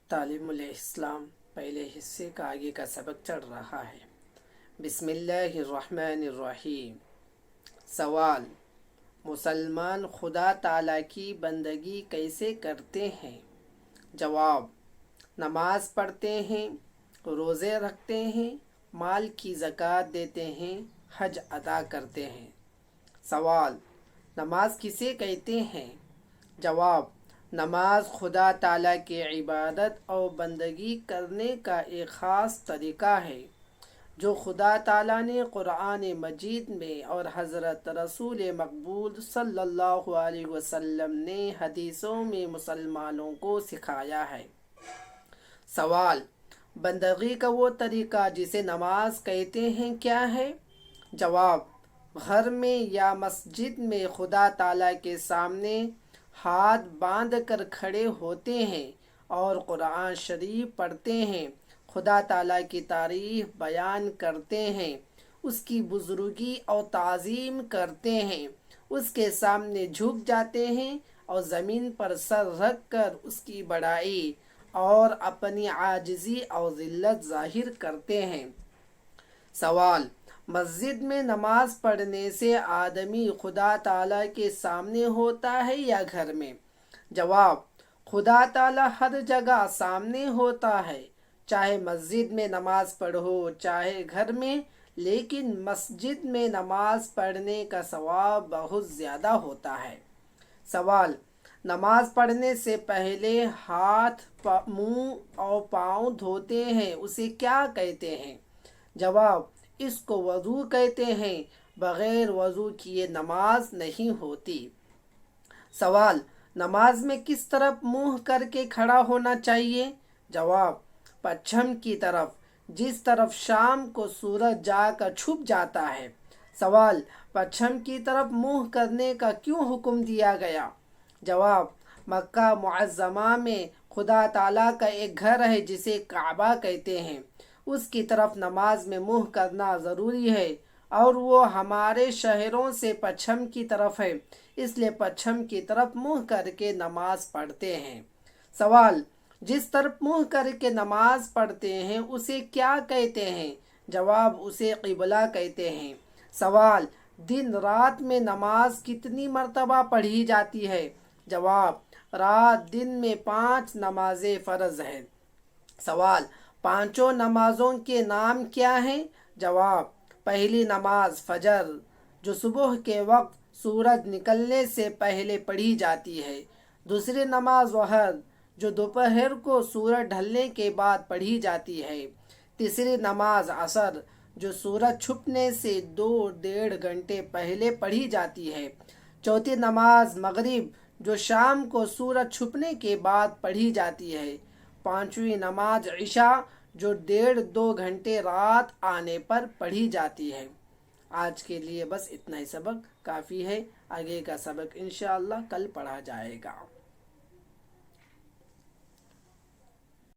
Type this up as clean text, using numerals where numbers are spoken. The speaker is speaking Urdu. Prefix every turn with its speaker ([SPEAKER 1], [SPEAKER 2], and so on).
[SPEAKER 1] تعلیم الاسلام پہلے حصے کا آگے کا سبق چڑھ رہا ہے۔ بسم اللہ الرحمن الرحیم۔ سوال: مسلمان خدا تعالیٰ کی بندگی کیسے کرتے ہیں؟ جواب: نماز پڑھتے ہیں، روزے رکھتے ہیں، مال کی زکوٰۃ دیتے ہیں، حج ادا کرتے ہیں۔ سوال: نماز کسے کہتے ہیں؟ جواب: نماز خدا تعالیٰ کی عبادت اور بندگی کرنے کا ایک خاص طریقہ ہے جو خدا تعالیٰ نے قرآن مجید میں اور حضرت رسول مقبول صلی اللہ علیہ وسلم نے حدیثوں میں مسلمانوں کو سکھایا ہے۔ سوال: بندگی کا وہ طریقہ جسے نماز کہتے ہیں کیا ہے؟ جواب: گھر میں یا مسجد میں خدا تعالیٰ کے سامنے ہاتھ باندھ کر کھڑے ہوتے ہیں اور قرآن شریف پڑھتے ہیں، خدا تعالیٰ کی تعریف بیان کرتے ہیں، اس کی بزرگی اور تعظیم کرتے ہیں، اس کے سامنے جھک جاتے ہیں اور زمین پر سر رکھ کر اس کی بڑائی اور اپنی عاجزی اور ذلت ظاہر کرتے ہیں۔ سوال: مسجد میں نماز پڑھنے سے آدمی خدا تعالیٰ کے سامنے ہوتا ہے یا گھر میں؟ جواب: خدا تعالیٰ ہر جگہ سامنے ہوتا ہے، چاہے مسجد میں نماز پڑھو چاہے گھر میں، لیکن مسجد میں نماز پڑھنے کا ثواب بہت زیادہ ہوتا ہے۔ سوال: نماز پڑھنے سے پہلے ہاتھ، منہ اور پاؤں دھوتے ہیں، اسے کیا کہتے ہیں؟ جواب: اس کو وضو کہتے ہیں، بغیر وضو کیے نماز نہیں ہوتی۔ سوال: نماز میں کس طرف منہ کر کے کھڑا ہونا چاہیے؟ جواب: پچھم کی طرف، جس طرف شام کو سورج جا کر چھپ جاتا ہے۔ سوال: پچھم کی طرف منہ کرنے کا کیوں حکم دیا گیا؟ جواب: مکہ معظمہ میں خدا تعالیٰ کا ایک گھر ہے جسے کعبہ کہتے ہیں، اس کی طرف نماز میں منہ کرنا ضروری ہے، اور وہ ہمارے شہروں سے پچھم کی طرف ہے، اس لیے پچھم کی طرف منہ کر کے نماز پڑھتے ہیں۔ سوال: جس طرف منہ کر کے نماز پڑھتے ہیں اسے کیا کہتے ہیں؟ جواب: اسے قبلہ کہتے ہیں۔ سوال: دن رات میں نماز کتنی مرتبہ پڑھی جاتی ہے؟ جواب: رات دن میں 5 نمازیں فرض ہیں۔ سوال: پانچوں نمازوں کے نام کیا ہیں؟ جواب: پہلی نماز فجر، جو صبح کے وقت سورج نکلنے سے پہلے پڑھی جاتی ہے۔ دوسری نماز ظہر، جو دوپہر کو سورج ڈھلنے کے بعد پڑھی جاتی ہے۔ تیسری نماز عصر، جو سورج چھپنے سے 2.5 گھنٹے پہلے پڑھی جاتی ہے۔ چوتھی نماز مغرب، جو شام کو سورج چھپنے کے بعد پڑھی جاتی ہے۔ پانچویں نماز عشاء، جو 1.5-2 گھنٹے رات آنے پر پڑھی جاتی ہے۔ آج کے لیے بس اتنا ہی سبق کافی ہے، آگے کا سبق انشاءاللہ کل پڑھا جائے گا۔